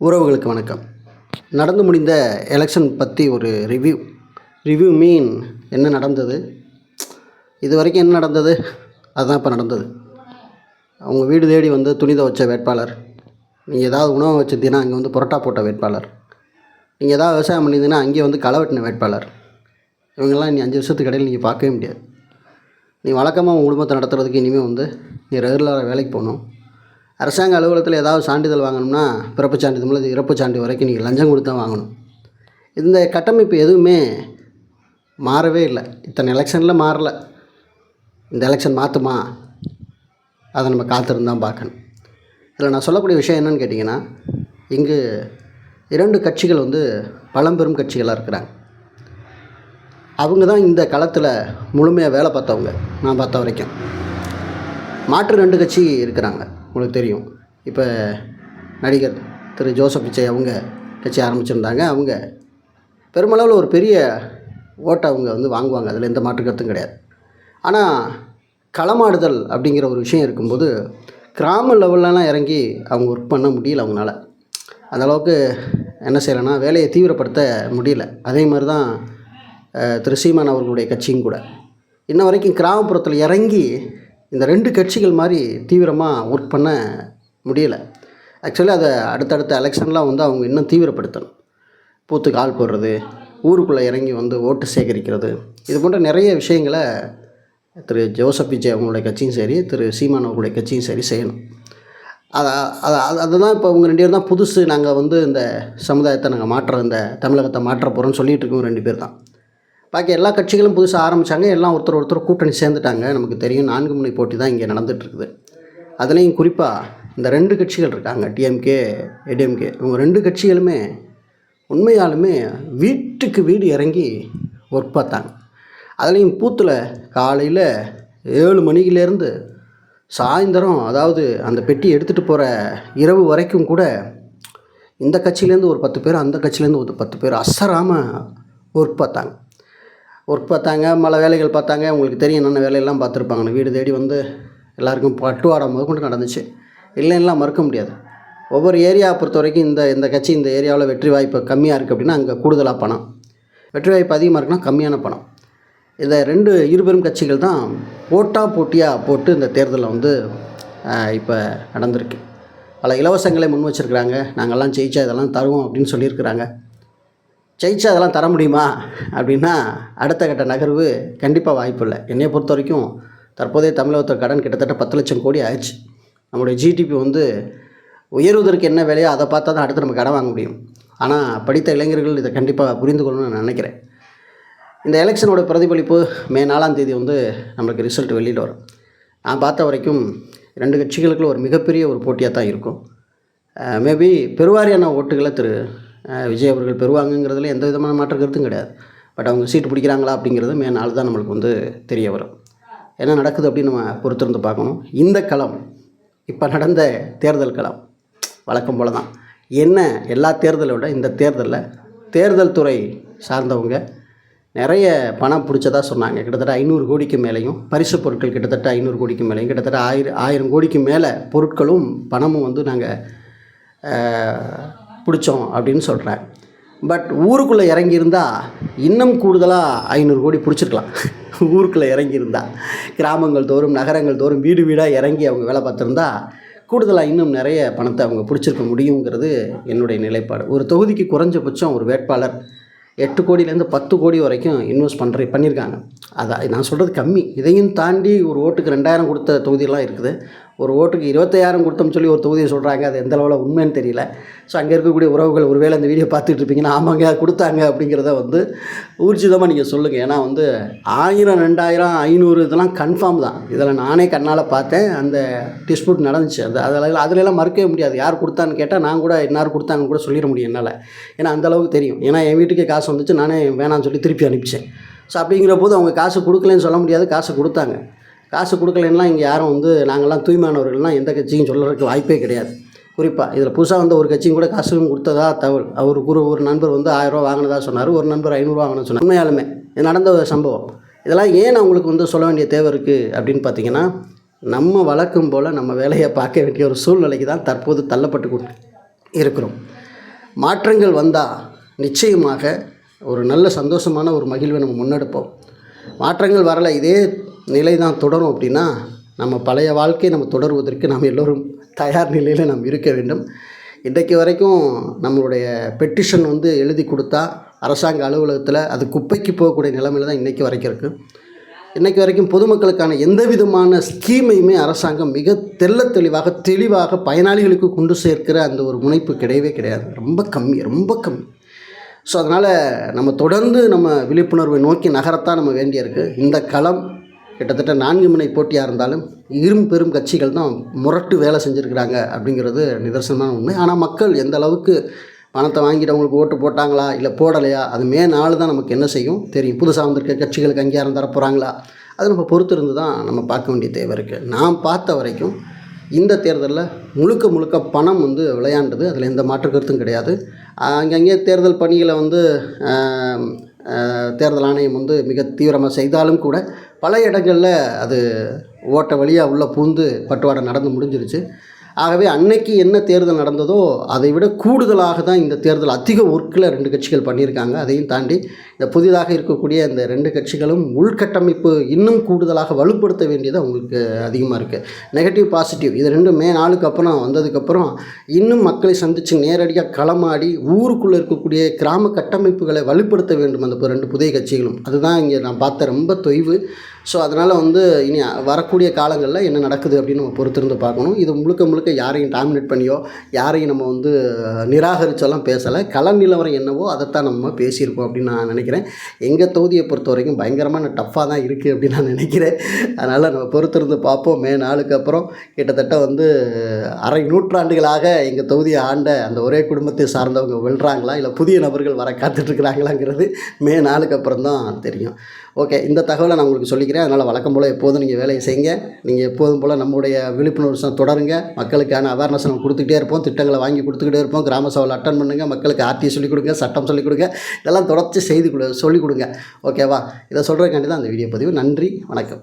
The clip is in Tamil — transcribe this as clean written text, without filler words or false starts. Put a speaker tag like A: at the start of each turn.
A: உறவுகளுக்கு வணக்கம். நடந்து முடிந்த எலெக்ஷன் பற்றி ஒரு ரிவ்யூ மீன் என்ன நடந்தது, இது வரைக்கும் என்ன நடந்தது, அதுதான் இப்போ நடந்தது. அவங்க வீடு தேடி வந்து துணி துவைச்ச வேட்பாளர், நீங்கள் ஏதாவது உணவு வச்சுருந்தீங்கன்னா அங்கே வந்து புரோட்டா போட்ட வேட்பாளர், நீங்கள் ஏதாவது விவசாயம் பண்ணியிருந்தீங்கன்னா அங்கேயே வந்து களை வெட்டின வேட்பாளர், இவங்கெல்லாம் இனி 5 வருஷத்துக்கு இடையில் நீங்கள் பார்க்கவே முடியாது. நீ வழக்கமாக உங்கள் குடும்பத்தை நடத்துறதுக்கு இனிமேல் வந்து நீ ரெகுலராக வேலைக்கு போகணும். அரசாங்க அலுவலகத்தில் ஏதாவது சான்றிதழ் வாங்கணும்னா பிறப்பு சான்றிதழ் இறப்பு சான்றிதழ் வரைக்கும் நீங்கள் லஞ்சம் கொடுத்து தான் வாங்கணும். இந்த கட்டமைப்பு எதுவுமே மாறவே இல்லை. இத்தனை எலெக்ஷனில் மாறலை. இந்த எலெக்ஷன் மாற்றுமா, அதை நம்ம காத்திருந்தான் பார்க்கணும். இதில் நான் சொல்லக்கூடிய விஷயம் என்னென்னு கேட்டிங்கன்னா, இங்கு 2 கட்சிகள் வந்து பழம்பெரும் கட்சிகளாக இருக்கிறாங்க. அவங்க தான் இந்த களத்தில் முழுமையாக வேலை பார்த்தவங்க. நான் பார்த்த வரைக்கும் மாற்று 2 கட்சி இருக்கிறாங்க. உங்களுக்கு தெரியும், இப்போ நடிகர் திரு ஜோசப் விஜய் அவங்க கட்சி ஆரம்பிச்சிருந்தாங்க. அவங்க பெருமளவில் ஒரு பெரிய ஓட்டை அவங்க வந்து வாங்குவாங்க, அதில் எந்த மாற்று கருத்தும் கிடையாது. ஆனால் களமாடுதல் அப்படிங்கிற ஒரு விஷயம் இருக்கும்போது கிராம லெவல்லலாம் இறங்கி அவங்க ஒர்க் பண்ண முடியல. அவங்களால அந்தளவுக்கு என்ன செய்யலைன்னா வேலையை தீவிரப்படுத்த முடியல. அதே மாதிரி தான் திரு சீமான் அவர்களுடைய கட்சியும் கூட இன்ன வரைக்கும் கிராமப்புறத்தில் இறங்கி இந்த 2 கட்சிகள் மாதிரி தீவிரமாக ஒர்க் பண்ண முடியலை. ஆக்சுவலி அதை அடுத்தடுத்த எலெக்ஷன்லாம் வந்து அவங்க இன்னும் தீவிரப்படுத்தணும். பூத்துக்கு ஆள் போடுறது, ஊருக்குள்ளே இறங்கி வந்து ஓட்டு சேகரிக்கிறது, இது போன்ற நிறைய விஷயங்களை திரு ஜோசப் விஜய் அவங்களுடைய கட்சியும் சரி, திரு சீமான் அவர்களுடைய கட்சியும் சரி செய்யணும். அதுதான் இப்போ அவங்க 2 பேர் தான் புதுசு. நாங்கள் வந்து இந்த சமுதாயத்தை நாங்கள் இந்த தமிழகத்தை மாற்ற போகிறோம்னு சொல்லிகிட்டு இருக்கோம். 2 பேர் தான். பாக்கி எல்லா கட்சிகளும் புதுசாக ஆரம்பித்தாங்க. எல்லாம் ஒருத்தர் கூட்டணி சேர்ந்துட்டாங்க. நமக்கு தெரியும், 4 முனை போட்டி தான் இங்கே நடந்துகிட்ருக்குது. அதுலேயும் குறிப்பாக இந்த 2 கட்சிகள் இருக்காங்க, டிஎம்கே, ஏடிஎம்கே. இவங்க 2 கட்சிகளுமே உண்மையாலுமே வீட்டுக்கு வீடு இறங்கி ஒர்க் பார்த்தாங்க. அதுலேயும் பூத்தில் காலையில் 7 மணிலேருந்து சாயந்தரம், அதாவது அந்த பெட்டி எடுத்துகிட்டு போகிற இரவு வரைக்கும் கூட இந்த கட்சியிலேருந்து ஒரு 10 பேர், அந்த கட்சியிலேருந்து ஒரு 10 பேர் அசராமல் ஒர்க் பார்த்தாங்க. மழை வேலைகள் பார்த்தாங்க. உங்களுக்கு தெரியும் என்னென்ன வேலையெல்லாம் பார்த்துருப்பாங்க. வீடு தேடி வந்து எல்லாருக்கும் பட்டுவாடை முதற்கொண்டு நடந்துச்சு. இல்லைன்னா மறுக்க முடியாது. ஒவ்வொரு ஏரியாவை பொறுத்த வரைக்கும் இந்த கட்சி இந்த ஏரியாவில் வெற்றி வாய்ப்பு கம்மியாக இருக்குது அப்படின்னா அங்கே கூடுதலாக பணம், வெற்றி வாய்ப்பு அதிகமாக இருக்குன்னா கம்மியான பணம். இந்த 2 இருபெரும் கட்சிகள் தான் போட்டியாக போட்டு இந்த தேர்தலில் வந்து இப்போ நடந்திருக்கு. பல இலவசங்களை முன் வச்சுருக்கிறாங்க. நாங்கள்லாம் ஜெயிச்சா இதெல்லாம் தருவோம் அப்படின்னு சொல்லியிருக்கிறாங்க. ஜெயிச்சா அதெல்லாம் தர முடியுமா அப்படின்னா அடுத்த கட்ட நகர்வு கண்டிப்பாக வாய்ப்பு இல்லை. என்னை பொறுத்த வரைக்கும் தற்போதைய தமிழகத்தோட கடன் கிட்டத்தட்ட 10 லட்சம் கோடி ஆயிடுச்சு. நம்முடைய ஜிடிபி வந்து உயர்வதற்கு என்ன வேலையோ அதை பார்த்தா தான் அடுத்து நம்ம கடன் வாங்க முடியும். ஆனால் படித்த இளைஞர்கள் இதை கண்டிப்பாக புரிந்து கொள்ளணும்னு நான் நினைக்கிறேன். இந்த எலெக்ஷனோட பிரதிபலிப்பு மே 4ஆம் தேதி வந்து நம்மளுக்கு ரிசல்ட் வெளியில் வரும். நான் பார்த்த வரைக்கும் 2 கட்சிகளுக்குள்ள ஒரு மிகப்பெரிய ஒரு போட்டியாக தான் இருக்கும். மேபி பெருவாரியான ஓட்டுகளை திரு விஜய் அவர்கள் பெறுவாங்கங்கிறதுல எந்த விதமான மாற்று கருத்தும் கிடையாது. பட் அவங்க சீட்டு பிடிக்கிறாங்களா அப்படிங்கிறது மே 4 தான் நம்மளுக்கு வந்து தெரிய வரும். என்ன நடக்குது அப்படின்னு நம்ம பொறுத்திருந்து பார்க்கணும். இந்த களம், இப்போ நடந்த தேர்தல் களம் வழக்கம் போல தான். என்ன எல்லா தேர்தலை விட இந்த தேர்தலில் தேர்தல் துறை சார்ந்தவங்க நிறைய பணம் பிடிச்சதாக சொன்னாங்க. கிட்டத்தட்ட 500 கோடிக்கு மேலேயும் பரிசு பொருட்கள் கிட்டத்தட்ட 500 கோடிக்கு மேலேயும் கிட்டத்தட்ட 1000 கோடிக்கு மேலே பொருட்களும் பணமும் வந்து நாங்கள் பிடிச்சோம் அப்படின்னு சொல்கிறேன். பட் ஊருக்குள்ளே இறங்கியிருந்தால் இன்னும் கூடுதலாக 500 கோடி பிடிச்சிருக்கலாம். ஊருக்குள்ளே இறங்கியிருந்தால் கிராமங்கள் தோறும் நகரங்கள் தோறும் வீடு வீடாக இறங்கி அவங்க வேலை பார்த்துருந்தா கூடுதலாக இன்னும் நிறைய பணத்தை அவங்க பிடிச்சிருக்க முடியுங்கிறது என்னுடைய நிலைப்பாடு. ஒரு தொகுதிக்கு குறைஞ்சபட்சம் ஒரு வேட்பாளர் 8 கோடியிலேருந்து 10 கோடி வரைக்கும் இன்வெஸ்ட் பண்ணியிருக்காங்க. அதான் நான் சொல்கிறது கம்மி. இதையும் தாண்டி ஒரு ஓட்டுக்கு 2000 கொடுத்த தொகுதியெல்லாம் இருக்குது. ஒரு ஓட்டுக்கு 25,000 கொடுத்தோம்னு சொல்லி ஒரு தொகுதியை சொல்கிறாங்க. அது எந்த அளவில் உண்மைன்னு தெரியல. ஸோ அங்கே இருக்கக்கூடிய உறவுகள் ஒருவேளை இந்த வீடியோ பார்த்துட்டு இருப்பீங்கன்னா ஆமாங்க கொடுத்தாங்க அப்படிங்கிறத வந்து ஊர்ஜிதமாக நீங்கள் சொல்லுங்கள். ஏன்னா வந்து 1000, 2000, 500 இதெல்லாம் கன்ஃபார்ம் தான். இதில் நானே கண்ணால் பார்த்தேன். அந்த டிஸ்பியூட் நடந்துச்சு. அதிலெல்லாம் மறுக்கவே முடியாது. யார் கொடுத்தான்னு கேட்டால் நான் கூட இன்னார் கொடுத்தாங்க கூட சொல்லிட முடியும் என்னால். ஏன்னா அந்தளவுக்கு தெரியும். ஏன்னா என் வீட்டுக்கு காசு வந்துச்சு, நானே வேணான்னு சொல்லி திருப்பி அனுப்பிச்சேன். ஸோ அப்படிங்கிற போது அவங்க காசு கொடுக்கலன்னு சொல்ல முடியாது. காசு கொடுத்தாங்க. காசு கொடுக்கலன்னா இங்கே யாரும் வந்து நாங்கள்லாம் தூய்மையானவர்கள்லாம் எந்த கட்சியும் சொல்கிறதுக்கு வாய்ப்பே கிடையாது. குறிப்பாக இதில் புதுசாக வந்த ஒரு கட்சியும் கூட காசும் கொடுத்ததா தகவல். ஒரு நண்பர் வந்து 1000 ரூபா வாங்கினதா சொன்னார். ஒரு நண்பர் 500 ரூபா வாங்கினு சொன்னார். உண்மையாலுமே இது நடந்த ஒரு சம்பவம். இதெல்லாம் ஏன் அவங்களுக்கு வந்து சொல்ல வேண்டிய தேவை இருக்குது அப்படின்னு பார்த்தீங்கன்னா, நம்ம வழக்கம் போல் நம்ம வேலையை பார்க்க வேண்டிய ஒரு சூழ்நிலைக்கு தான் தற்போது தள்ளப்பட்டு இருக்கிறோம். மாற்றங்கள் வந்தால் நிச்சயமாக ஒரு நல்ல சந்தோஷமான ஒரு மகிழ்வை நம்ம முன்னெடுப்போம். மாற்றங்கள் வரலை, இதே நிலை தான் தொடரும் அப்படின்னா நம்ம பழைய வாழ்க்கையை நம்ம தொடருவதற்கு நாம் எல்லோரும் தயார் நிலையில் நாம் இருக்க வேண்டும். இன்றைக்கு வரைக்கும் நம்மளுடைய பெட்டிஷன் எழுதி கொடுத்தா அரசாங்க அலுவலகத்தில் அது குப்பைக்கு போகக்கூடிய நிலைமையில் தான் இன்றைக்கி வரைக்கும் இருக்குது. இன்றைக்கு வரைக்கும் பொதுமக்களுக்கான எந்த விதமான ஸ்கீமையுமே அரசாங்கம் மிக தெளிவாக பயனாளிகளுக்கு கொண்டு சேர்க்கிற அந்த ஒரு முனைப்பு கிடையவே கிடையாது. ரொம்ப கம்மி. ஸோ அதனால் நம்ம தொடர்ந்து நம்ம விழிப்புணர்வை நோக்கி நகரத்தான் நம்ம வேண்டியிருக்கு. இந்த களம் கிட்டத்தட்ட 4 முனை போட்டியாக இருந்தாலும் பெரும் கட்சிகள் தான் முரட்டு வேலை செஞ்சுருக்கிறாங்க அப்படிங்கிறது நிதர்சனமான உண்மை. ஆனால் மக்கள் எந்த அளவுக்கு பணத்தை வாங்கிட்டு அவங்களுக்கு ஓட்டு போட்டாங்களா இல்லை போடலையா, அது மே 4 தான் நமக்கு என்ன செய்யும் தெரியும். புதுசாக வந்திருக்க கட்சிகளுக்கு அங்கீகாரம் தரப்போகிறாங்களா, அது நம்ம பொறுத்திருந்து தான் நம்ம பார்க்க வேண்டிய தேவை இருக்குது. நான் பார்த்த வரைக்கும் இந்த தேர்தலில் முழுக்க பணம் விளையாண்டது, அதில் எந்த மாற்று கருத்தும் கிடையாது. அங்கங்கே தேர்தல் பணிகளை தேர்தல் ஆணையம் மிக தீவிரமாக செய்தாலும் கூட பல இடங்களில் அது ஓட்ட வழியாக உள்ள பூந்து பட்டுவாடை நடந்து முடிஞ்சிருச்சு. ஆகவே அன்னைக்கு என்ன தேர்தல் நடந்ததோ அதை விட கூடுதலாக தான் இந்த தேர்தல் அதிக ஒர்க்கில் 2 கட்சிகள் பண்ணியிருக்காங்க. அதையும் தாண்டி இந்த புதிதாக இருக்கக்கூடிய இந்த 2 கட்சிகளும் உள்கட்டமைப்பு இன்னும் கூடுதலாக வலுப்படுத்த வேண்டியது அவங்களுக்கு அதிகமாக இருக்குது. நெகட்டிவ் பாசிட்டிவ் இது 2 மே 4க்கு அப்புறம் வந்ததுக்கப்புறம் இன்னும் மக்களை சந்தித்து நேரடியாக களமாடி ஊருக்குள்ளே இருக்கக்கூடிய கிராம கட்டமைப்புகளை வலுப்படுத்த வேண்டும் அந்த 2 புதிய கட்சிகளும். அதுதான் இங்கே நான் பார்த்த ரொம்ப தொய்வு. ஸோ அதனால் இனி வரக்கூடிய காலங்களில் என்ன நடக்குது அப்படின்னு நம்ம பொறுத்திருந்து பார்க்கணும். இது முழுக்க யாரையும் டாமினேட் பண்ணியோ யாரையும் நம்ம நிராகரிச்செல்லாம் பேசலை. கள நிலவரம் என்னவோ அதைத்தான் நம்ம பேசியிருக்கோம் அப்படின்னு நான் நினைக்கிறேன். எங்கள் தொகுதியை பொறுத்த வரைக்கும் பயங்கரமான டஃப்பாக தான் இருக்குது அப்படின்னு நான் நினைக்கிறேன். அதனால் நம்ம பொறுத்திருந்து பார்ப்போம். மே 4க்கு அப்புறம் கிட்டத்தட்ட அரை நூற்றாண்டுகளாக எங்கள் தொகுதியை ஆண்ட அந்த ஒரே குடும்பத்தை சார்ந்தவங்க வெல்றாங்களா இல்லை புதிய நபர்கள் வர காத்துட்ருக்குறாங்களாங்கிறது மே 4க்கு அப்புறம் தான் தெரியும். ஓகே, இந்த தகவலை நான் உங்களுக்கு சொல்லிக்கிறேன். அதனால் வழக்கம் போல் எப்போதும் நீங்கள் வேலையை செய்யுங்க. நீங்கள் எப்போதும் போல் நம்முடைய விழிப்புணர்வு தொடருங்க. மக்களுக்கான அவேர்னஸ் நம்ம கொடுத்துக்கிட்டே இருப்போம், திட்டங்களை வாங்கி கொடுத்துக்கிட்டே இருப்போம். கிராம சபையில் அட்டன் பண்ணுங்கள், மக்களுக்கு ஆர்டி சொல்லிக் கொடுங்க, சட்டம் சொல்லிக் கொடுங்க, இதெல்லாம் தொடர்ச்சி சொல்லிக் கொடுங்க. ஓகேவா? இதை சொல்கிறதுக்காண்டி தான் அந்த வீடியோ பதிவு. நன்றி, வணக்கம்.